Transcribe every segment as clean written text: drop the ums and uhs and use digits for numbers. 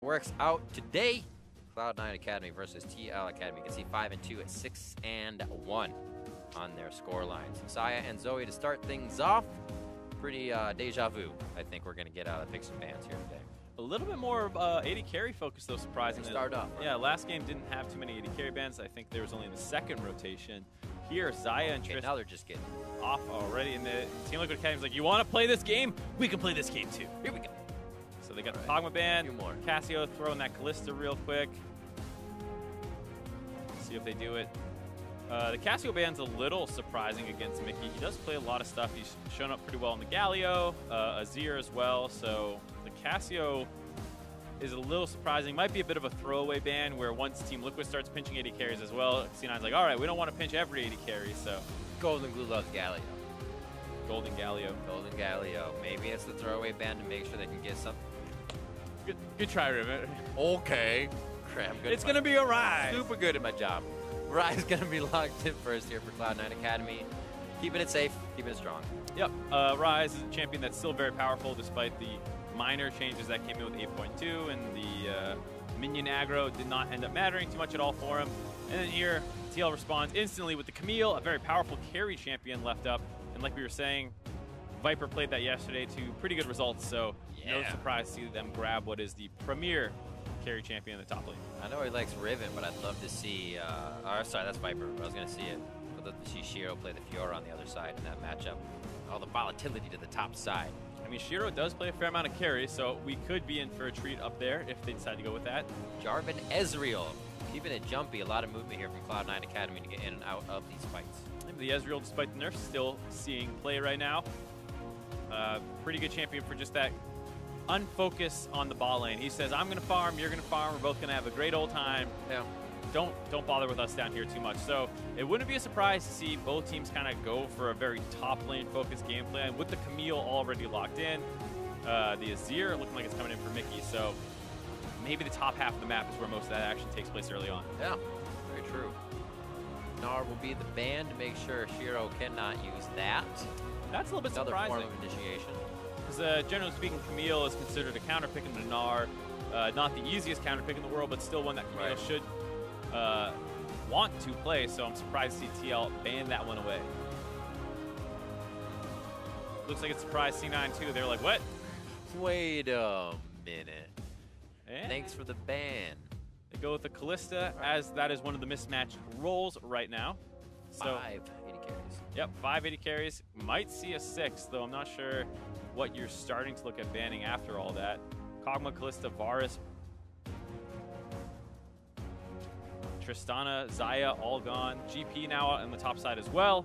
works out today. Cloud9 Academy versus TL Academy. You can see 5 and 2 at 6 and 1 on their score lines. Saya and Zoe to start things off. Pretty deja vu, I think we're going to get out of Picks and Bans here today. A little bit more of AD carry focus, though, surprisingly. Start off. Right? Yeah, last game didn't have too many AD carry bans. I think there was only the second rotation. Here, Zaya and Tristan now they're just getting off already. And the Team Liquid Academy's like, you want to play this game? We can play this game, too. Here we go. So they got the Pogma ban. Cassio throwing that Callista real quick. See if they do it. The Cassio ban's a little surprising against Mickey. He does play a lot of stuff. He's shown up pretty well in the Galio, Azir as well. So the Cassio is a little surprising. Might be a bit of a throwaway ban where once Team Liquid starts pinching AD carries as well, C9's like, all right, we don't want to pinch every AD carry. So Golden Glue loves Galio. Golden Galio. Golden Galio. Maybe it's the throwaway ban to make sure they can get something. Good try, Rivet. Okay. Crap. It's going to be a ride. Super good at my job. Rye's going to be locked in first here for Cloud9 Academy. Keeping it safe, keeping it strong. Yep, Rise is a champion that's still very powerful despite the minor changes that came in with 8.2, and the minion aggro did not end up mattering too much at all for him. And then here, TL responds instantly with the Camille, a very powerful carry champion left up. And like we were saying, Viper played that yesterday to pretty good results, so no surprise to see them grab what is the premier carry champion in the top lane. I know he likes Riven, but I'd love to see, sorry, that's Viper. I was going to see it. I'd love to see Shiro play the Fiora on the other side in that matchup. All the volatility to the top side. I mean, Shiro does play a fair amount of carry, so we could be in for a treat up there if they decide to go with that. Jarvan Ezreal, keeping it jumpy. A lot of movement here from Cloud9 Academy to get in and out of these fights. The Ezreal, despite the nerfs, still seeing play right now. Pretty good champion for just that unfocus on the ball lane. He says, I'm going to farm, you're going to farm, we're both going to have a great old time. Yeah. Don't bother with us down here too much. So it wouldn't be a surprise to see both teams kind of go for a very top lane focused game plan with the Camille already locked in. The Azir looking like it's coming in for Mickey. So maybe the top half of the map is where most of that action takes place early on. Yeah, very true. Gnar will be the ban to make sure Shiro cannot use that. That's a little bit surprising. Another form of initiation. Because generally speaking, Camille is considered a counter pick in the Gnar. Not the easiest counter pick in the world, but still one that Camille should want to play. So I'm surprised to see TL ban that one away. Looks like it's surprised C9 too. They're like, what? Wait a minute. And thanks for the ban. They go with the Callista, as that is one of the mismatched roles right now. So, 5 AD carries. Yep, 5 AD carries. Might see a 6, though I'm not sure what you're starting to look at banning after all that. Kog'Maw, Callista, Varus, Tristana, Zaya, all gone. GP now on the top side as well.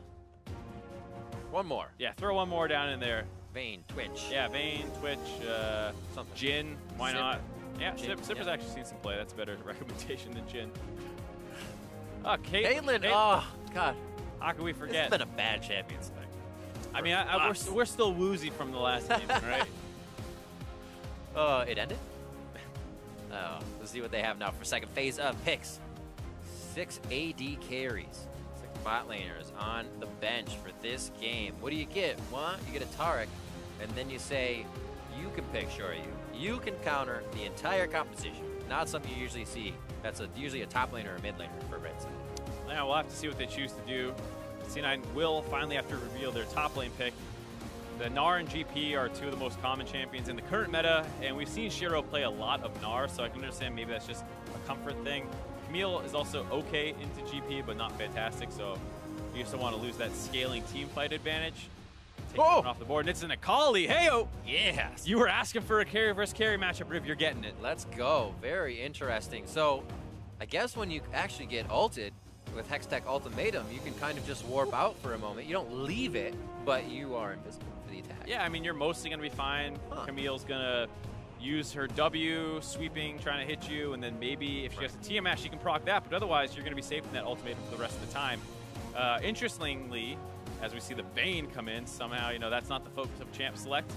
One more. Yeah, throw one more down in there. Vayne, Twitch. Yeah, Vayne, Twitch, Jhin, why not? Yeah, Sipper's actually seen some play. That's a better recommendation than Jhin. Oh, Caitlyn. Oh, God. How can we forget? It's been a bad Champions thing. I mean, we're still woozy from the last game, right? It ended? Oh, let's see what they have now for second phase of picks. 6 AD carries. 6 bot laners on the bench for this game. What do you get? What? You get a Taric, and then you say, you can pick Shiro. You can counter the entire composition. Not something you usually see. That's usually a top laner or a mid laner for red side. Yeah, we'll have to see what they choose to do. C9 will finally have to reveal their top lane pick. The Gnar and GP are two of the most common champions in the current meta, and we've seen Shiro play a lot of Gnar, so I can understand maybe that's just a comfort thing. Camille is also okay into GP, but not fantastic, so you just don't want to lose that scaling team fight advantage. Take one off the board, and it's an Akali. Hey-oh! Yes! You were asking for a carry versus carry matchup, Riv, you're getting it. Let's go. Very interesting. So, I guess when you actually get ulted with Hextech Ultimatum, you can kind of just warp out for a moment. You don't leave it, but you are invisible for the attack. Yeah, I mean, you're mostly going to be fine. Camille's going to use her W, sweeping, trying to hit you, and then maybe if she has a TMS, she can proc that, but otherwise, you're going to be safe from that ultimatum for the rest of the time. Interestingly, as we see the Vayne come in, somehow, you know, that's not the focus of Champ Select.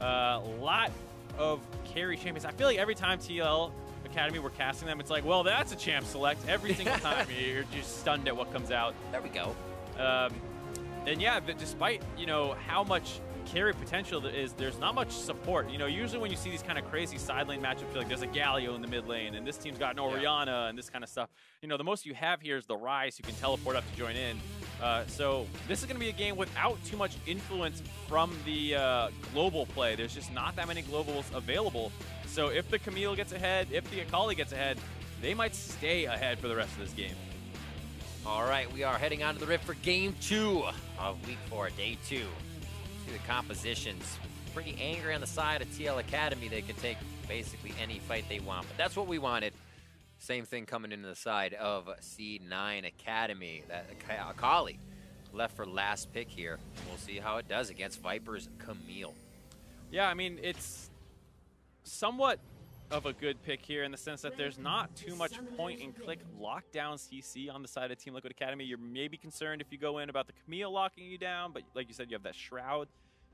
A lot of carry champions. I feel like every time TL Academy we're casting them, it's like, well, that's a Champ Select. Every single time you're just stunned at what comes out. There we go. And yeah, but despite, you know, how much carry potential is there's not much support. You know, usually when you see these kind of crazy side lane matchups, like there's a Galio in the mid lane, and this team's got an Orianna and this kind of stuff. You know, the most you have here is the Ryze who can teleport up to join in. So this is going to be a game without too much influence from the global play. There's just not that many globals available. So if the Camille gets ahead, if the Akali gets ahead, they might stay ahead for the rest of this game. All right, we are heading on to the Rift for Game 2 of Week 4, Day 2. See the compositions. Pretty angry on the side of TL Academy. They can take basically any fight they want, but that's what we wanted. Same thing coming into the side of C9 Academy. That Akali left for last pick here. We'll see how it does against Viper's Camille. Yeah, I mean, it's somewhat of a good pick here in the sense that there's not too much point-and-click lockdown CC on the side of Team Liquid Academy. You're maybe concerned if you go in about the Camille locking you down, but like you said, you have that Shroud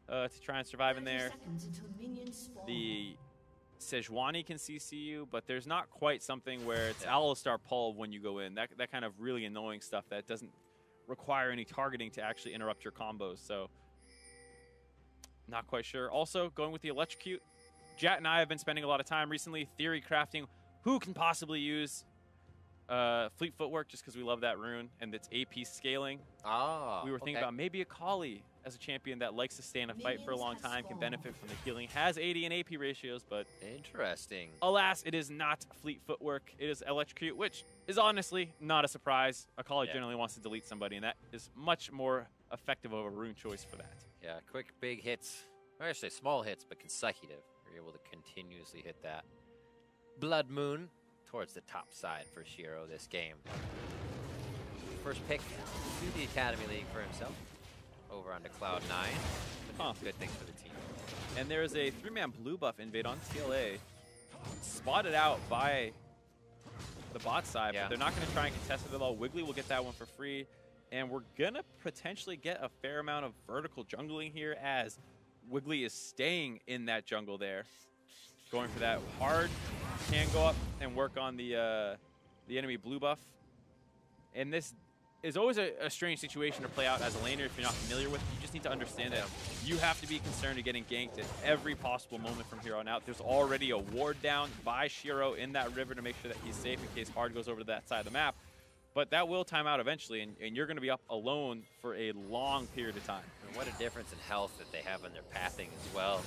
to try and survive in there. The Sejuani can CC you, but there's not quite something where it's Alistar pull when you go in. That kind of really annoying stuff that doesn't require any targeting to actually interrupt your combos, so not quite sure. Also, going with the Electrocute, Jat and I have been spending a lot of time recently theory crafting who can possibly use Fleet Footwork just because we love that rune and its AP scaling. We were thinking about maybe Akali as a champion that likes to stay in a fight for a long time, can benefit from the healing, has AD and AP ratios, but interesting. Alas, it is not Fleet Footwork. It is Electrocute, which is honestly not a surprise. Akali generally wants to delete somebody, and that is much more effective of a rune choice for that. Yeah, quick, big hits. Or I should say small hits, but consecutive. You're able to continuously hit that. Blood Moon towards the top side for Shiro this game. First pick to the Academy League for himself. Over onto Cloud9. Good thing for the team. And there is a 3-man blue buff invade on TLA. Spotted out by the bot side, but they're not going to try and contest it at all. Wiggly will get that one for free. And we're going to potentially get a fair amount of vertical jungling here as Wiggly is staying in that jungle there. Going for that hard. Can go up and work on the enemy blue buff. And this is always a strange situation to play out as a laner if you're not familiar with it. You just need to understand that you have to be concerned of getting ganked at every possible moment from here on out. There's already a ward down by Shiro in that river to make sure that he's safe in case hard goes over to that side of the map. But that will time out eventually, and you're going to be up alone for a long period of time. And what a difference in health that they have in their pathing as well.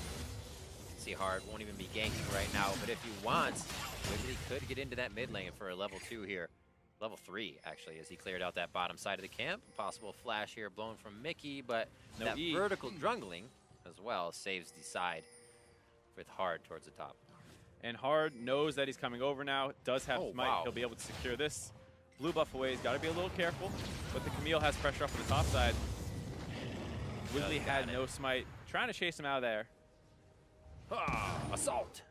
You can see Hard won't even be ganking right now, but if he wants, Wiggly could get into that mid lane for a level 2 here. Level 3, actually, as he cleared out that bottom side of the camp. Possible flash here blown from Mickey, but that vertical jungling as well saves the side with Hard towards the top. And Hard knows that he's coming over now, does have smite. He'll be able to secure this. Blue buff away, he's got to be a little careful, but the Camille has pressure up on the top side. Wiggly had no smite, trying to chase him out of there. Assault!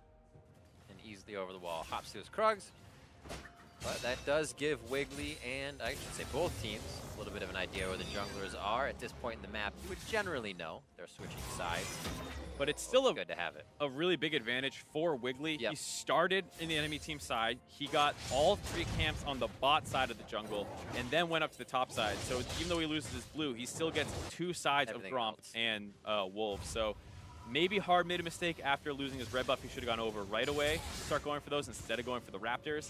And easily over the wall, hops to his Krugs. But that does give Wiggly and, I should say, both teams a little bit of an idea where the junglers are. At this point in the map, you would generally know they're switching sides. But it's still good to have it. A really big advantage for Wiggly. He started in the enemy team side. He got all 3 camps on the bot side of the jungle and then went up to the top side. So even though he loses his blue, he still gets 2 sides of Gromp and Wolves. So maybe Hard made a mistake after losing his red buff. He should have gone over right away to start going for those instead of going for the Raptors.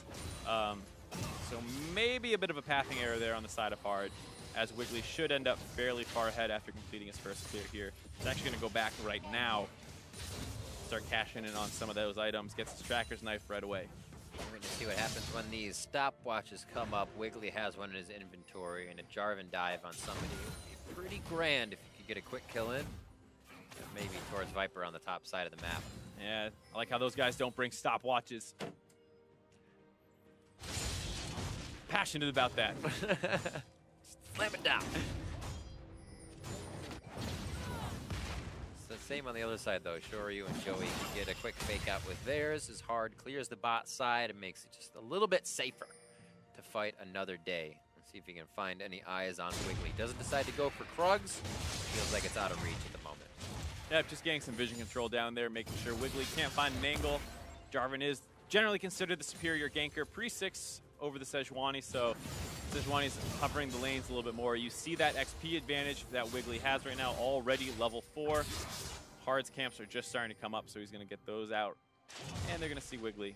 So maybe a bit of a pathing error there on the side of Hard, as Wiggly should end up fairly far ahead after completing his first clear here. He's actually going to go back right now, start cashing in on some of those items, gets his Tracker's Knife right away. We're going to see what happens when these stopwatches come up. Wiggly has one in his inventory, and a Jarvan dive on somebody would be pretty grand if you could get a quick kill in. Maybe towards Viper on the top side of the map. Yeah, I like how those guys don't bring stopwatches. Passionate about that. Slam it down. It's the same on the other side, though. Shoryu and Joey can get a quick fake out with theirs as Hard clears the bot side and makes it just a little bit safer to fight another day. Let's see if he can find any eyes on Wiggly. Doesn't decide to go for Krugs. Feels like it's out of reach at the moment. Yep, just getting some vision control down there, making sure Wiggly can't find an angle. Jarvan is generally considered the superior ganker. Pre-6 over the Sejuani, so Sejuani's covering the lanes a little bit more. You see that XP advantage that Wiggly has right now, already level 4. Hard's camps are just starting to come up, so he's going to get those out. And they're going to see Wiggly.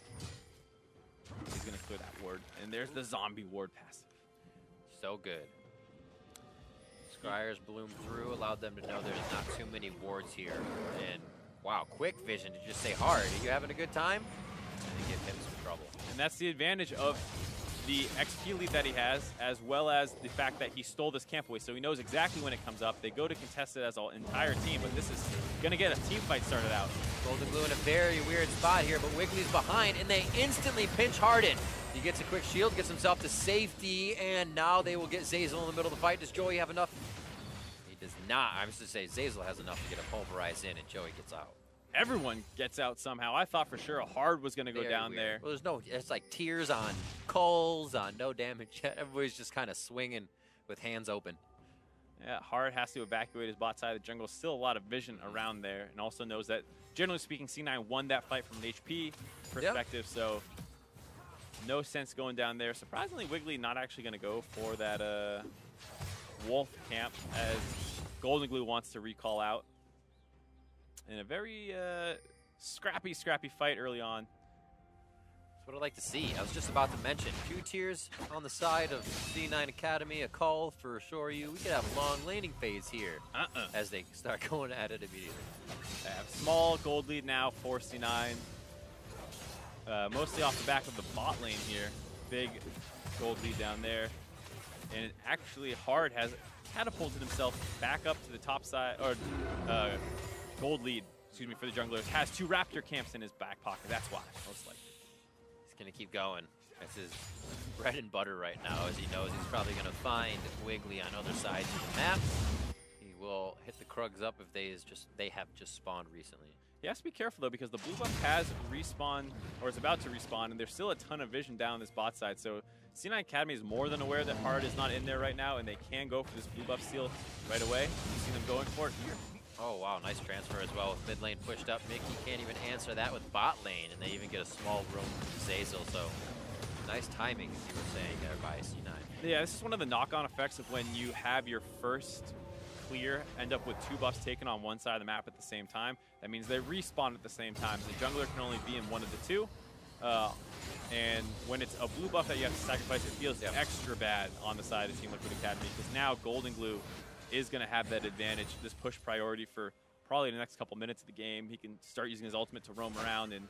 He's going to clear that ward. And there's the zombie ward passive. So good. Scryer's bloom through, allowed them to know there's not too many wards here. And wow, quick vision to just say, Hard, are you having a good time? And they give him some trouble. And that's the advantage of the XP lead that he has, as well as the fact that he stole this camp away, so he knows exactly when it comes up. They go to contest it as an entire team, but this is going to get a team fight started out. Golden Glue in a very weird spot here, but Wiggly's behind, and they instantly pinch Harden. He gets a quick shield, gets himself to safety, and now they will get Zeyzal in the middle of the fight. Does Joey have enough? He does not. I was going to say Zeyzal has enough to get a pulverized in, and Joey gets out. Everyone gets out somehow. I thought for sure a Hard was going to go down there. Well, there's no, it's like tears on Coles, on no damage. Everybody's just kind of swinging with hands open. Yeah, Hard has to evacuate his bot side of the jungle. Still a lot of vision around there, and also knows that, generally speaking, C9 won that fight from an HP perspective, so no sense going down there. Surprisingly, Wiggly not actually going to go for that Wolf camp, as Golden Glue wants to recall out. In a very scrappy fight early on. That's what I like to see. I was just about to mention 2 tiers on the side of C9 Academy, a call for Shoryu. We could have a long laning phase here as they start going at it immediately. They have small gold lead now for C9. Mostly off the back of the bot lane here. Big gold lead down there. And actually Hard has catapulted himself back up to the top side, or gold lead, excuse me, for the junglers. Has 2 Raptor camps in his back pocket. That's why, most likely. He's going to keep going. That's his bread and butter right now, as he knows he's probably going to find Wiggly on other sides of the map. He will hit the Krugs up if they have just spawned recently. He has to be careful, though, because the blue buff has respawned, or is about to respawn, and there's still a ton of vision down this bot side. So C9 Academy is more than aware that Hard is not in there right now, and they can go for this blue buff steal right away. You see them going for it here. Oh, wow, nice transfer as well with mid lane pushed up. Mickey can't even answer that with bot lane, and they even get a small room from Zeyzal, so nice timing, as you were saying there by C9. Yeah, this is one of the knock-on effects of when you have your first clear end up with 2 buffs taken on one side of the map at the same time. That means they respawn at the same time. The jungler can only be in one of the 2. And when it's a blue buff that you have to sacrifice, it feels extra bad on the side of Team Liquid Academy, because now Golden Glue is going to have that advantage, this push priority for probably the next couple minutes of the game. He can start using his ultimate to roam around, and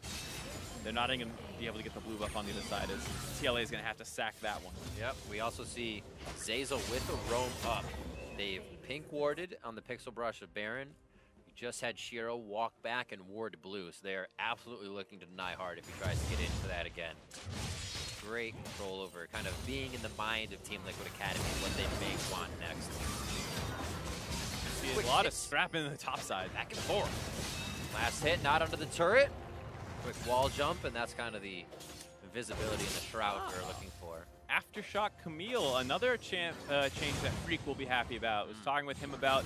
they're not going to be able to get the blue buff on the other side, as TLA is going to have to sack that one. Yep, we also see Zeyzal with a roam up. They've pink warded on the Pixel Brush of Baron. We just had Shiro walk back and ward blue, so they're absolutely looking to deny Hard if he tries to get into that again. Great control over kind of being in the mind of Team Liquid Academy, what they may want next. See a lot of scrapping in the top side. Back and forth. Last hit, not under the turret. Quick wall jump, and that's kind of the visibility in the shroud we're looking for. Aftershock Camille, another change that Freak will be happy about. I was talking with him about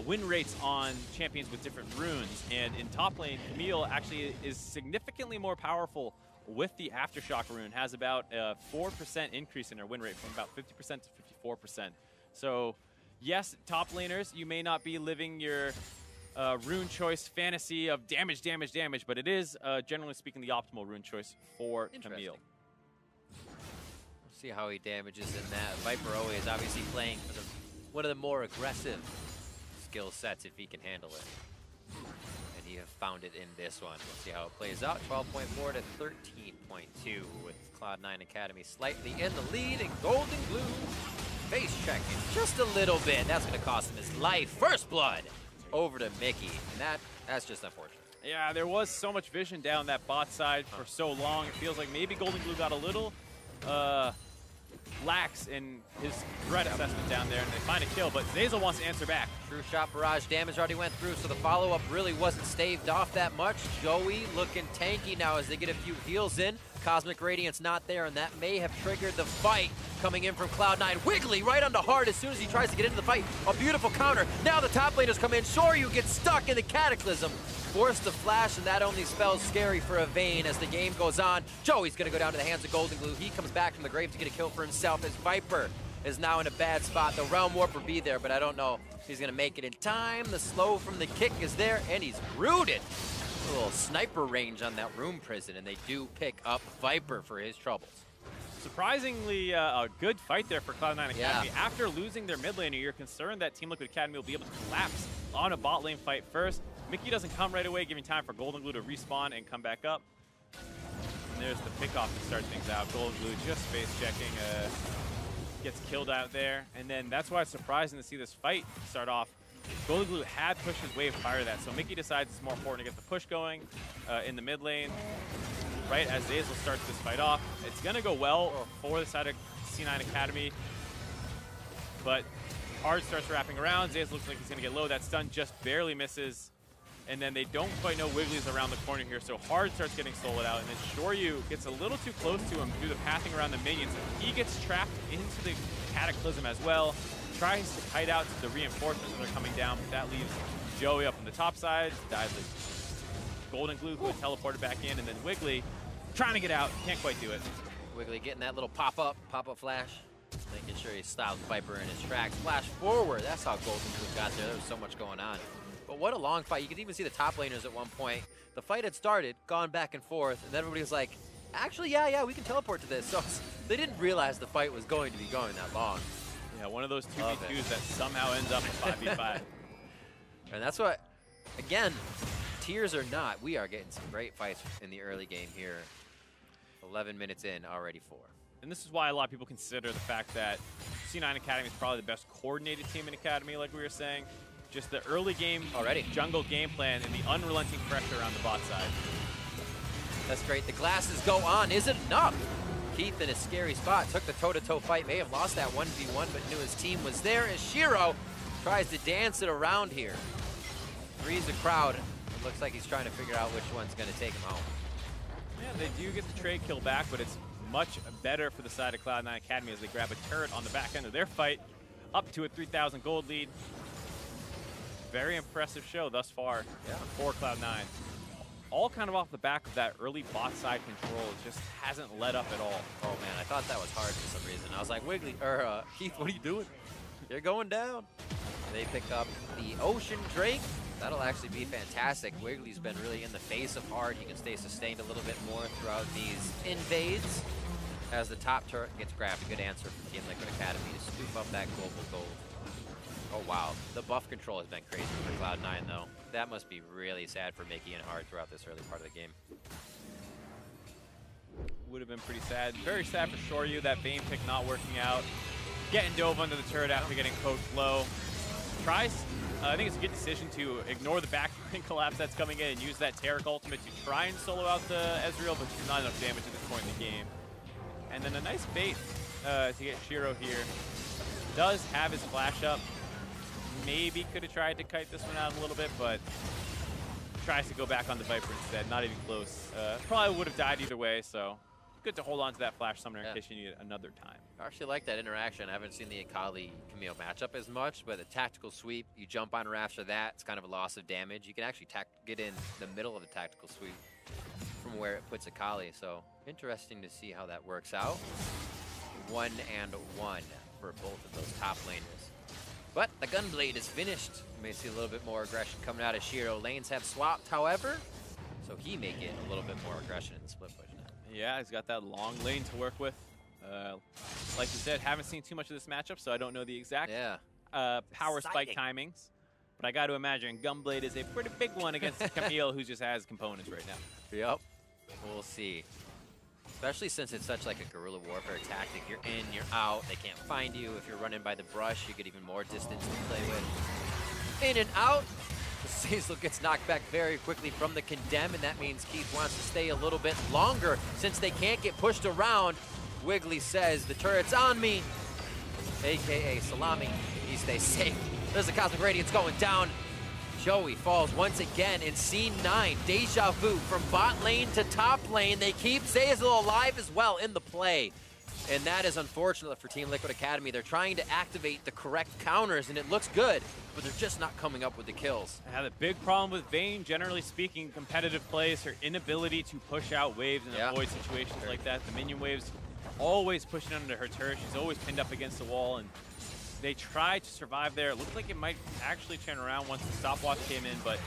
win rates on champions with different runes, and in top lane, Camille actually is significantly more powerful with the Aftershock rune. Has about a 4% increase in her win rate, from about 50% to 54%. So yes, top laners, you may not be living your rune choice fantasy of damage, but it is, generally speaking, the optimal rune choice for Camille. See how he damages in that. Viper always obviously playing for one of the more aggressive skill sets if he can handle it. And he has found it in this one. We'll see how it plays out. 12.4 to 13.2 with Cloud9 Academy slightly in the lead, and Golden Glue face checking just a little bit. That's going to cost him his life. First blood over to Mickey, and that's just unfortunate. Yeah, there was so much vision down that bot side for so long. It feels like maybe Golden Glue got a little lax in his threat assessment down there, and they find a kill, but Zeyzal wants to answer back. True shot barrage damage already went through, so the follow-up really wasn't staved off that much. Joey looking tanky now as they get a few heals in. Cosmic Radiance not there, and that may have triggered the fight. coming in from Cloud9. Wiggly right onto hard as soon as he tries to get into the fight. A beautiful counter. Now the top laners come in. Shoryu gets stuck in the Cataclysm. Forced to flash, and that only spells scary for a Vayne as the game goes on. Joey's going to go down to the hands of Golden Glue. He comes back from the grave to get a kill for himself as Viper is now in a bad spot. The Realm Warper be there, but I don't know if he's going to make it in time. The slow from the kick is there, and he's rooted. A little sniper range on that Room Prison, and they do pick up Viper for his troubles. Surprisingly, a good fight there for Cloud9 Academy. Yeah. After losing their mid laner, you're concerned that Team Liquid Academy will be able to collapse on a bot lane fight first. Mickey doesn't come right away, giving time for Golden Glue to respawn and come back up. And there's the pick off to start things out. Golden Glue just face checking, gets killed out there. And then that's why it's surprising to see this fight start off. Golden Glue had pushed his wave prior to that, so Mickey decides it's more important to get the push going in the mid lane. Right as Zeyzal starts this fight off. It's going to go well for the side of C9 Academy, but Hard starts wrapping around. Zeyzal looks like he's going to get low. That stun just barely misses, and then they don't quite know Wiggly's around the corner here, so Hard starts getting soloed out, and then Shoryu gets a little too close to him through the pathing around the minions. He gets trapped into the Cataclysm as well, tries to kite out to the reinforcements that are coming down, but that leaves Joey up on the top side. Dives Golden Glue, who had teleported back in, and then Wiggly trying to get out, can't quite do it. Wiggly getting that little pop-up flash, making sure he stops Viper in his tracks. Flash forward, that's how Golden Glue got there. There was so much going on. But what a long fight. You could even see the top laners at one point. The fight had started, gone back and forth, and everybody was like, actually, yeah, we can teleport to this. So they didn't realize the fight was going to be going that long. Yeah, one of those 2v2s that somehow ends up a 5v5. And that's what, again, tiers or not, we are getting some great fights in the early game here. 11 minutes in, already 4. And this is why a lot of people consider the fact that C9 Academy is probably the best coordinated team in Academy, like we were saying. Just the early game jungle game plan and the unrelenting pressure on the bot side. That's great. The glasses go on. Is it enough? Keith in a scary spot took the toe-to-toe fight. May have lost that 1v1, but knew his team was there as Shiro tries to dance it around here. Three's a crowd. Looks like he's trying to figure out which one's going to take him home. Yeah, they do get the trade kill back, but it's much better for the side of Cloud9 Academy as they grab a turret on the back end of their fight, up to a 3,000 gold lead. Very impressive show thus far for Cloud9. All kind of off the back of that early bot side control. It just hasn't let up at all. Oh man, I thought that was hard for some reason. I was like, Keith, what are you doing? You're going down. They pick up the Ocean Drake. That'll actually be fantastic. Wiggly's been really in the face of Hard. He can stay sustained a little bit more throughout these invades. As the top turret gets grabbed, a good answer from Team Liquid Academy to scoop up that global gold. Oh wow, the buff control has been crazy for Cloud9 though. That must be really sad for Mickey and Hard throughout this early part of the game. Would have been pretty sad. Very sad for Shoryu, that Vayne pick not working out. Getting dove under the turret after getting poked low. Tries, I think it's a good decision to ignore the backline collapse that's coming in and use that Taric ultimate to try and solo out the Ezreal, but not enough damage at this point in the game. And then a nice bait to get Shiro here. Does have his flash up. Maybe could have tried to kite this one out a little bit, but tries to go back on the Viper instead. Not even close. Probably would have died either way, so good to hold on to that flash summoner in case you need it another time. I actually like that interaction. I haven't seen the Akali Camille matchup as much, but the tactical sweep, you jump on her after that, it's kind of a loss of damage. You can actually get in the middle of the tactical sweep from where it puts Akali, so interesting to see how that works out. 1-1 for both of those top laners. But the Gunblade is finished. You may see a little bit more aggression coming out of Shiro. Lanes have swapped, however, so he may get a little bit more aggression in the split push now. Yeah, he's got that long lane to work with. Like you said, haven't seen too much of this matchup, so I don't know the exact power spike timings. But I got to imagine Gunblade is a pretty big one against Camille, who just has components right now. Yep, we'll see. Especially since it's such like a guerrilla warfare tactic. You're in, you're out, they can't find you. If you're running by the brush, you get even more distance to play with. In and out. Zeyzal gets knocked back very quickly from the Condemn, and that means Keith wants to stay a little bit longer since they can't get pushed around. Wiggly says, the turret's on me, AKA Salami. He stays safe. There's the Cosmic Radiance going down. Joey falls once again in C9. Deja vu from bot lane to top lane. They keep Zeyzal alive as well in the play. And that is unfortunate for Team Liquid Academy. They're trying to activate the correct counters, and it looks good, but they're just not coming up with the kills. I have a big problem with Vayne, generally speaking, competitive plays, her inability to push out waves and avoid situations like that. The minion waves always pushing under her turret. She's always pinned up against the wall, and they tried to survive there. It looked like it might actually turn around once the stopwatch came in, but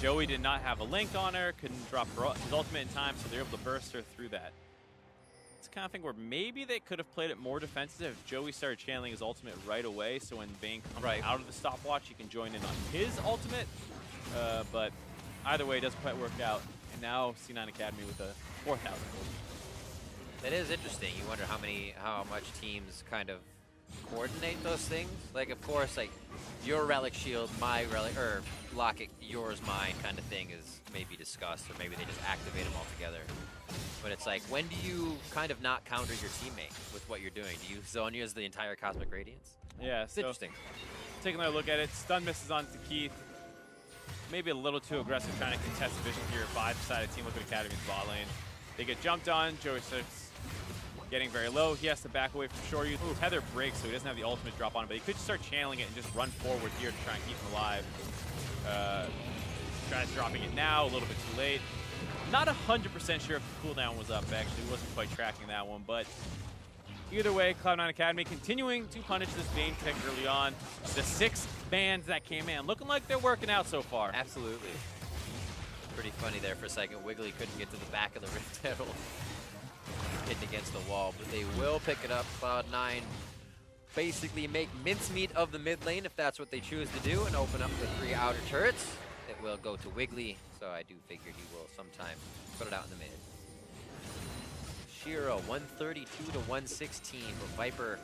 Joey did not have a link on her, couldn't drop his ultimate in time, so they were able to burst her through that. It's the kind of thing where maybe they could have played it more defensive if Joey started channeling his ultimate right away, so when Vayne comes out of the stopwatch, he can join in on his ultimate. But either way, it doesn't quite work out. And now C9 Academy with a 4,000 gold. It is interesting. You wonder how much teams kind of coordinate those things. Like, of course, like your relic shield, my relic, or lock it, yours, mine kind of thing is maybe discussed, or maybe they just activate them all together. But it's like, when do you kind of not counter your teammate with what you're doing? Do you zone use the entire Cosmic Radiance? Yeah, it's interesting. Taking a look at it, stun misses onto Keith. Maybe a little too aggressive trying to contest the vision here by the side of Team Liquid Academy's bot lane. They get jumped on. Joey starts getting very low. He has to back away from Shoryu. Tether breaks, so he doesn't have the ultimate drop on him, but he could just start channeling it and just run forward here to try and keep him alive. Tries dropping it now, a little bit too late. Not 100% sure if the cooldown was up, actually. Wasn't quite tracking that one, but either way, Cloud9 Academy continuing to punish this Vayne pick early on. The 6 bans that came in, looking like they're working out so far. Absolutely. Pretty funny there for a second. Wiggly couldn't get to the back of the Rift Herald. Hitting against the wall, but they will pick it up. Cloud9 basically make mincemeat of the mid lane if that's what they choose to do, and open up the 3 outer turrets. It will go to Wiggly, so I do figure he will sometime put it out in the mid. Shiro, 132 to 116, but Viper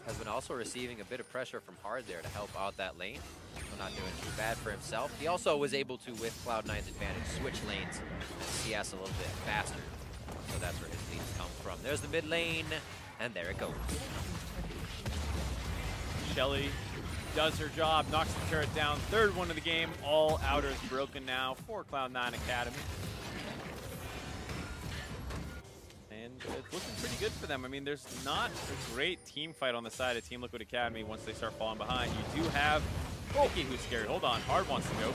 has been also receiving a bit of pressure from Hard there to help out that lane. So not doing too bad for himself. He also was able to, with Cloud9's advantage, switch lanes and CS a little bit faster. So that's where his leads come from. There's the mid lane, and there it goes. Shelly does her job, knocks the turret down. Third one of the game. All outers broken now for Cloud9 Academy. And it's looking pretty good for them. I mean, there's not a great team fight on the side of Team Liquid Academy once they start falling behind. You do have Mickey who's scared. Hold on, Hard wants to go.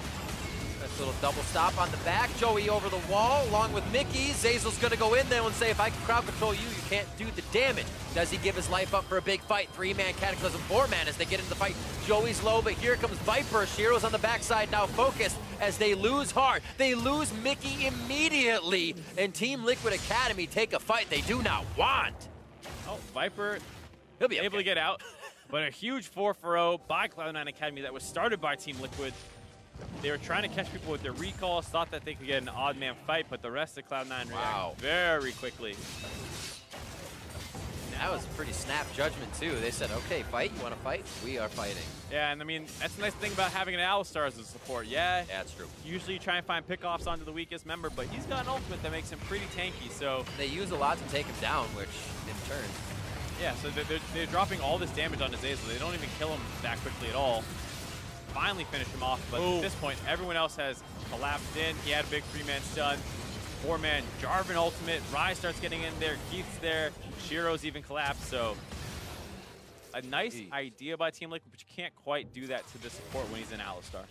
Nice little double stop on the back. Joey over the wall, along with Mickey. Zazel's going to go in there and say, if I can crowd control you, you can't do the damage. Does he give his life up for a big fight? 3-man Cataclysm, 4-man as they get into the fight. Joey's low, but here comes Viper. Shiro's on the backside now focused as they lose Hard. They lose Mickey immediately, and Team Liquid Academy take a fight they do not want. Oh, Viper, he'll be able to get out, but a huge 4-for-0 by Cloud9 Academy that was started by Team Liquid. They were trying to catch people with their recalls, thought that they could get an odd man fight, but the rest of Cloud9 reacted very quickly. That was a pretty snap judgment too. They said, okay, fight, you want to fight? We are fighting. Yeah, and I mean, that's the nice thing about having an Alistar as a support. Yeah, that's true. Usually you try and find pickoffs onto the weakest member, but he's got an ultimate that makes him pretty tanky, so. They use a lot to take him down, which in turn. Yeah, so they're dropping all this damage on Decisive. They don't even kill him that quickly at all. Finally finish him off, but at this point, everyone else has collapsed in. He had a big 3-man stun. 4-man Jarvan ultimate. Rise starts getting in there. Keith's there. Shiro's even collapsed, so a nice idea by Team Liquid, but you can't quite do that to the support when he's in Alistar.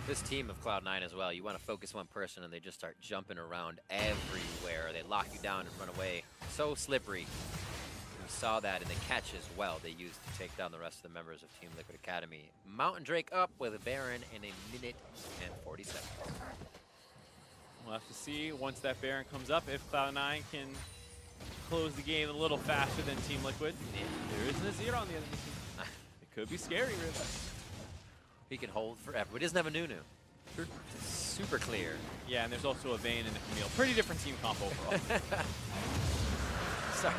This team of Cloud9 as well, you want to focus one person and they just start jumping around everywhere. They lock you down and run away. So slippery. We saw that in the catch as well they used to take down the rest of the members of Team Liquid Academy. Mountain Drake up with a Baron in 1 minute and 40 seconds. We'll have to see once that Baron comes up if Cloud9 can close the game a little faster than Team Liquid. There isn't a 0 on the other team. It could be scary, really. He can hold forever. He doesn't have a Nunu. Super clear. Yeah, and there's also a Vayne and a Camille. Pretty different team comp overall. Sorry.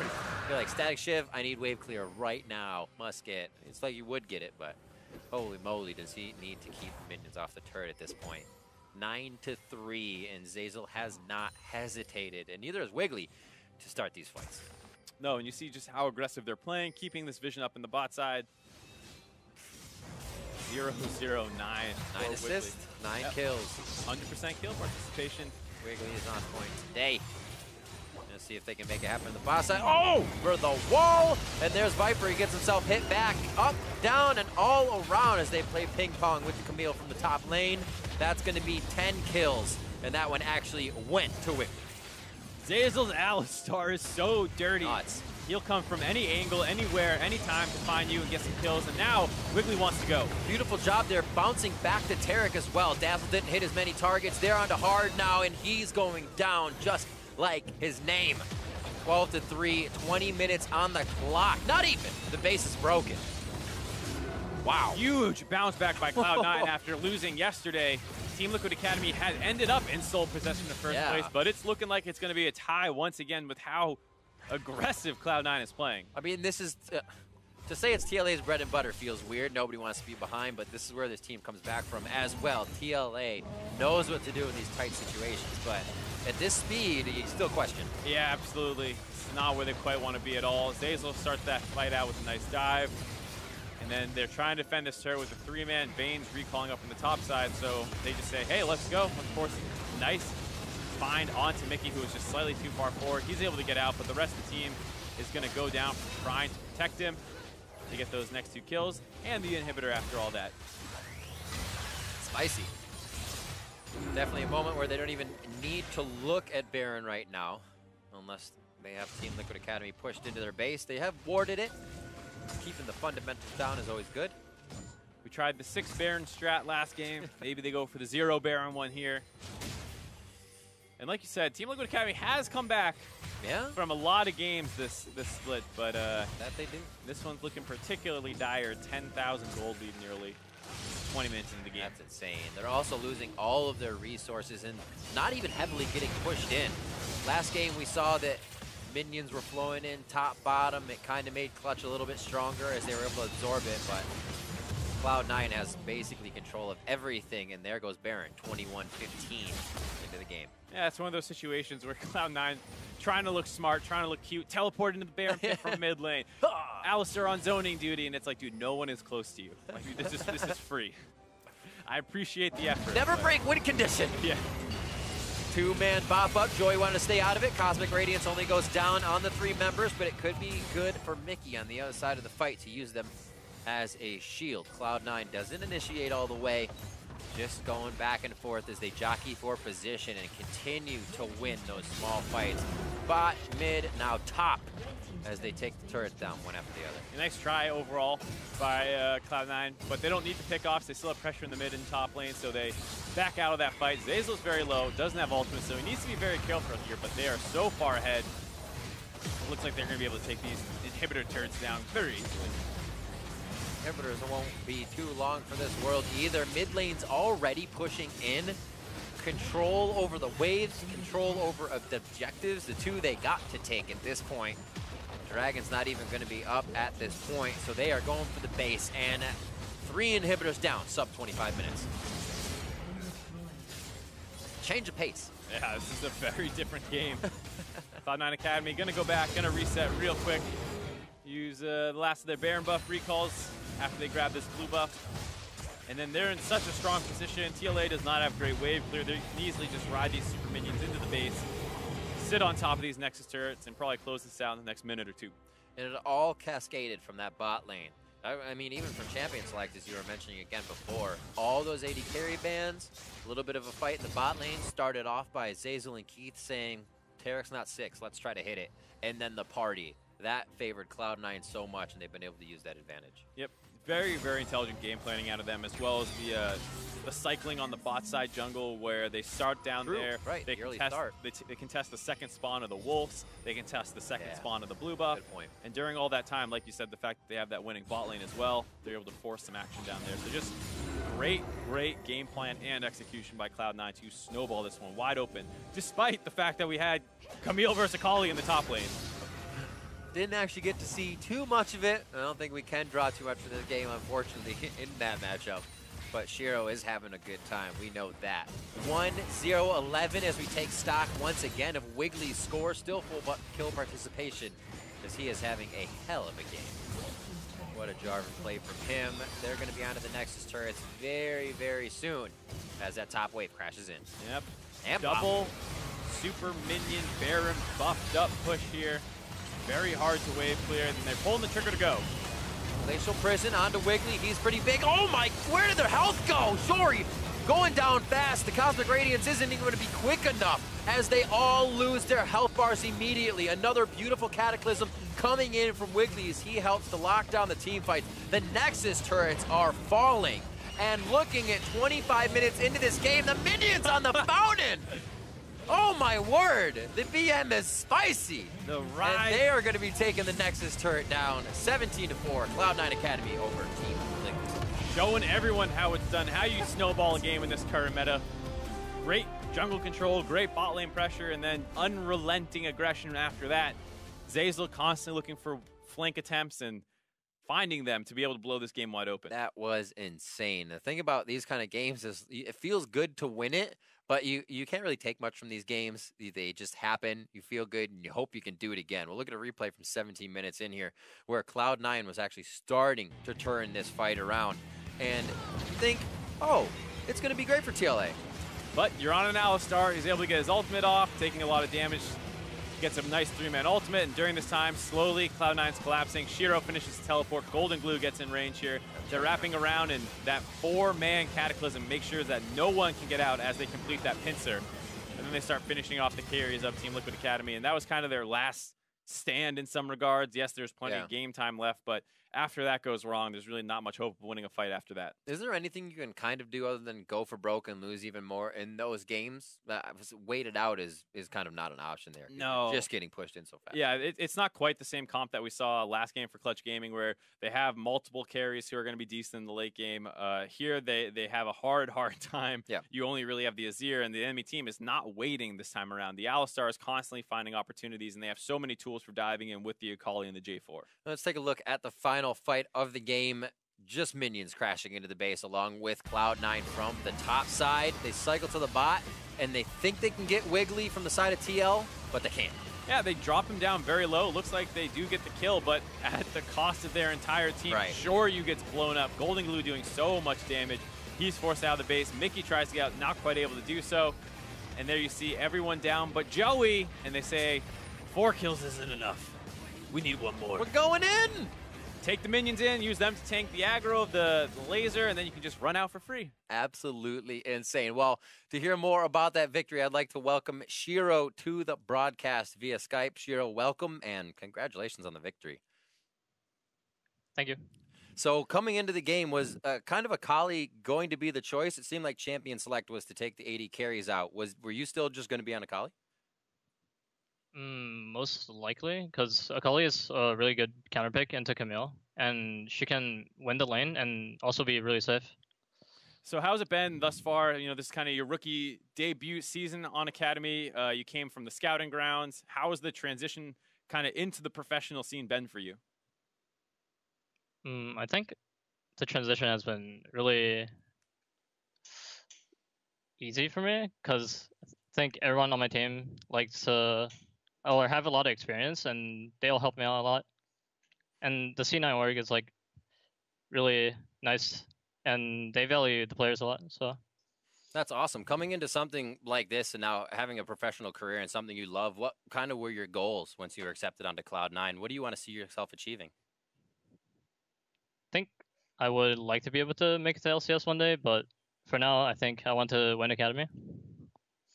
You're like, Static Shiv, I need wave clear right now. Must get. It's like you would get it, but holy moly, does he need to keep minions off the turret at this point. 9-3, and Zazel has not hesitated, and neither has Wiggly, to start these fights. No, and you see just how aggressive they're playing, keeping this vision up in the bot side. 0-0-9. 9 assists, 9 kills. 100% kill participation. Wiggly is on point today. Let's see if they can make it happen on the boss side. Oh, for the wall! And there's Viper. He gets himself hit back, up, down, and all around as they play ping pong with the Camille from the top lane. That's going to be 10 kills, and that one actually went to Wiggly. Zeyzal's Alistar is so dirty. Nuts. He'll come from any angle, anywhere, anytime to find you and get some kills, and now Wiggly wants to go. Beautiful job there, bouncing back to Tarek as well. Dazzle didn't hit as many targets. They're onto hard now, and he's going down just like his name. 12-3, 20 minutes on the clock. Not even. The base is broken. Wow. Huge bounce back by Cloud9 after losing yesterday. Team Liquid Academy had ended up in sole possession in the first place, but it's looking like it's going to be a tie once again with how aggressive Cloud9 is playing. I mean, this is, to say it's TLA's bread and butter feels weird. Nobody wants to be behind, but this is where this team comes back from as well. TLA knows what to do in these tight situations, but at this speed, you still question. Yeah, absolutely. It's not where they quite want to be at all. Zeyzal starts that fight out with a nice dive. And then they're trying to defend this turret with a 3-man Bane's recalling up on the top side, so they just say, hey, let's go. Of course, nice find onto Mickey, who was just slightly too far forward. He's able to get out, but the rest of the team is going to go down from trying to protect him to get those next 2 kills and the inhibitor after all that. Spicy. Definitely a moment where they don't even need to look at Baron right now, unless they have Team Liquid Academy pushed into their base. They have warded it. Keeping the fundamentals down is always good. We tried the 6 Baron strat last game. Maybe they go for the 0 Baron one here. And like you said, Team Liquid Academy has come back from a lot of games this split, but that they do. This one's looking particularly dire. 10,000 gold lead nearly 20 minutes into the game. That's insane. They're also losing all of their resources and not even heavily getting pushed in. Last game we saw that minions were flowing in top, bottom. It kind of made Clutch a little bit stronger as they were able to absorb it, but Cloud9 has basically control of everything, and there goes Baron, 21-15 into the game. Yeah, it's one of those situations where Cloud9 trying to look smart, trying to look cute, teleport into the Baron pit from mid lane. Alistair on zoning duty, and it's like, dude, no one is close to you. Like, this is free. I appreciate the effort. Never break win condition. Yeah. 2-man bop up. Joey wanted to stay out of it. Cosmic Radiance only goes down on the 3 members, but it could be good for Mickey on the other side of the fight to use them as a shield. Cloud9 doesn't initiate all the way, just going back and forth as they jockey for position and continue to win those small fights. Bot, mid, now top as they take the turrets down one after the other. A nice try overall by Cloud9, but they don't need to pick off. They still have pressure in the mid and top lane, so they back out of that fight. Zeyzal's very low, doesn't have ultimate, so he needs to be very careful here, but they are so far ahead. It looks like they're going to be able to take these inhibitor turrets down very easily. Inhibitors won't be too long for this world either. Mid lane's already pushing in. Control over the waves, control over the objectives, the 2 they got to take at this point. Dragon's not even going to be up at this point, so they are going for the base, and 3 inhibitors down, sub 25 minutes. Change of pace. Yeah, this is a very different game. Cloud9 Academy going to go back, going to reset real quick. Use the last of their Baron buff recalls after they grab this blue buff. And then they're in such a strong position. TLA does not have great wave clear. They can easily just ride these super minions into the base, sit on top of these Nexus turrets, and probably close this out in the next minute or 2. And it all cascaded from that bot lane. I mean, even from Champion Select, as you were mentioning again before, all those AD carry bans, a little bit of a fight in the bot lane, started off by Zeyzal and Keith saying, Tarek's not 6, let's try to hit it. And then the party. That favored Cloud9 so much, and they've been able to use that advantage. Yep. Very, very intelligent game planning out of them, as well as the cycling on the bot side jungle where they start down there. Right, they can test the second spawn of the wolves. They can test the second spawn of the blue buff. Good point. And during all that time, like you said, the fact that they have that winning bot lane as well, they're able to force some action down there. So just great, great game plan and execution by Cloud9 to snowball this one wide open, despite the fact that we had Camille versus Akali in the top lane. Didn't actually get to see too much of it. I don't think we can draw too much from this game, unfortunately, in that matchup. But Shiro is having a good time. We know that. 1-0-11 as we take stock once again of Wiggly's score. Still full kill participation as he is having a hell of a game. What a Jarvan play from him. They're going to be onto the Nexus turrets very, very soon as that top wave crashes in. Yep. And double super minion Baron buffed up push here. Very hard to wave clear, and they're pulling the trigger to go. Glacial Prison onto Wiggly. He's pretty big. Oh my, where did their health go? Sorry, going down fast. The Cosmic Radiance isn't even going to be quick enough as they all lose their health bars immediately. Another beautiful Cataclysm coming in from Wiggly as he helps to lock down the team fight. The Nexus turrets are falling. And looking at 25 minutes into this game, the minions on the fountain. Oh my word, the BM is spicy. The ride. And they are going to be taking the Nexus turret down 17-4. Cloud9 Academy over Team Liquid. Showing everyone how it's done, how you snowball a game in this current meta. Great jungle control, great bot lane pressure, and then unrelenting aggression after that. Zeyzal constantly looking for flank attempts and finding them to be able to blow this game wide open. That was insane. The thing about these kind of games is it feels good to win it, but you can't really take much from these games. They just happen. You feel good, and you hope you can do it again. We'll look at a replay from 17 minutes in here where Cloud9 was actually starting to turn this fight around. And think, oh, it's going to be great for TLA. But you're on an Alistar. He's able to get his ultimate off, taking a lot of damage. Gets a nice 3-man ultimate, and during this time, slowly, Cloud9's collapsing. Shiro finishes the teleport. Golden Glue gets in range here. They're wrapping around, and that 4-man Cataclysm makes sure that no one can get out as they complete that pincer. And then they start finishing off the carries of Team Liquid Academy, and that was kind of their last stand in some regards. Yes, there's plenty of game time left, but after that goes wrong, there's really not much hope of winning a fight after that. Is there anything you can kind of do other than go for broke and lose even more in those games? Waited out is kind of not an option there. No. You're just getting pushed in so fast. Yeah, it's not quite the same comp that we saw last game for Clutch Gaming, where they have multiple carries who are going to be decent in the late game. Here, they have a hard time. Yeah. You only really have the Azir, and the enemy team is not waiting this time around. The Alistar is constantly finding opportunities, and they have so many tools for diving in with the Akali and the J4. Let's take a look at the final fight of the game. Just minions crashing into the base along with Cloud9 from the top side. They cycle to the bot, and they think they can get Wiggly from the side of TL, but they can't. Yeah, they drop him down very low. Looks like they do get the kill, but at the cost of their entire team. Right. Shoryu gets blown up. Golden Glue doing so much damage. He's forced out of the base. Mickey tries to get out, not quite able to do so. And there you see everyone down but Joey, and they say, 4 kills isn't enough. We need 1 more. We're going in! Take the minions in, use them to tank the aggro of the laser, and then you can just run out for free. Absolutely insane. Well, to hear more about that victory, I'd like to welcome Shiro to the broadcast via Skype. Shiro, welcome and congratulations on the victory. Thank you. So coming into the game, was kind of Akali going to be the choice? It seemed like champion select was to take the 80 carries out. Were you still just going to be on Akali? Most likely, because Akali is a really good counter pick into Camille, and she can win the lane and also be really safe. So how's it been thus far? You know, this is kind of your rookie debut season on Academy. You came from the scouting grounds. How has the transition kind of into the professional scene been for you? I think the transition has been really easy for me, because I think everyone on my team likes to or have a lot of experience, and they'll help me out a lot. And the C9 org is like really nice, and they value the players a lot. So that's awesome. Coming into something like this and now having a professional career and something you love, what kind of were your goals once you were accepted onto Cloud9? What do you want to see yourself achieving? I think I would like to be able to make it to LCS one day, but for now, I think I want to win Academy.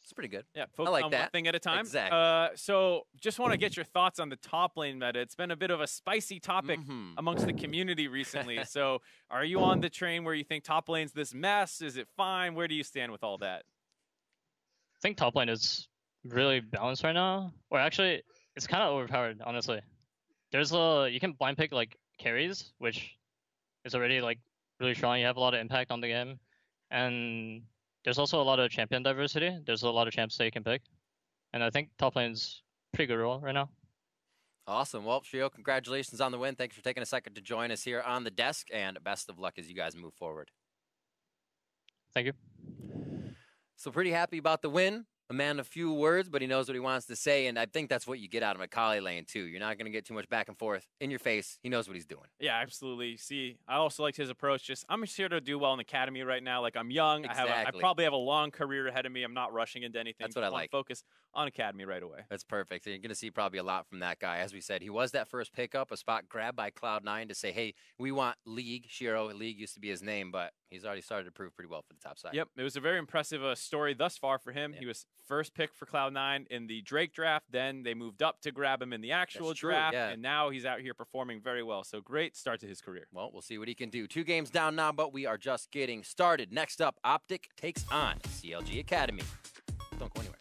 It's pretty good. Yeah, focus I like on that. one thing at a time. Exactly. So just want to get your thoughts on the top lane meta. It's been a bit of a spicy topic amongst the community recently. So are you on the train where you think top lane's this mess? Is it fine? Where do you stand with all that? I think top lane is really balanced right now. Or actually, it's kind of overpowered, honestly. There's you can blind pick like carries, which is already like really strong. You have a lot of impact on the game. And there's also a lot of champion diversity. There's a lot of champs that you can pick. And I think top lane's pretty good role right now. Awesome. Well, Shiro, congratulations on the win. Thanks for taking a second to join us here on the desk, and best of luck as you guys move forward. Thank you. So pretty happy about the win. a man of few words, but he knows what he wants to say, and I think that's what you get out of Macaulay Lane, too. You're not going to get too much back and forth in your face. He knows what he's doing. Yeah, absolutely. See, I also liked his approach. Just, I'm just here to do well in the academy right now. Like, I'm young. Exactly. I probably have a long career ahead of me. I'm not rushing into anything. That's what I like. Focus on academy right away. That's perfect. So you're going to see probably a lot from that guy. As we said, he was that first pickup, a spot grabbed by Cloud9 to say, hey, we want League. Shiro, League used to be his name, but he's already started to prove pretty well for the top side. Yep, it was a very impressive story thus far for him. Yeah. He was first pick for Cloud9 in the Drake draft. Then they moved up to grab him in the actual draft, yeah. and now he's out here performing very well. So great start to his career. Well, we'll see what he can do. 2 games down now, but we are just getting started. Next up, Optic takes on CLG Academy. Don't go anywhere.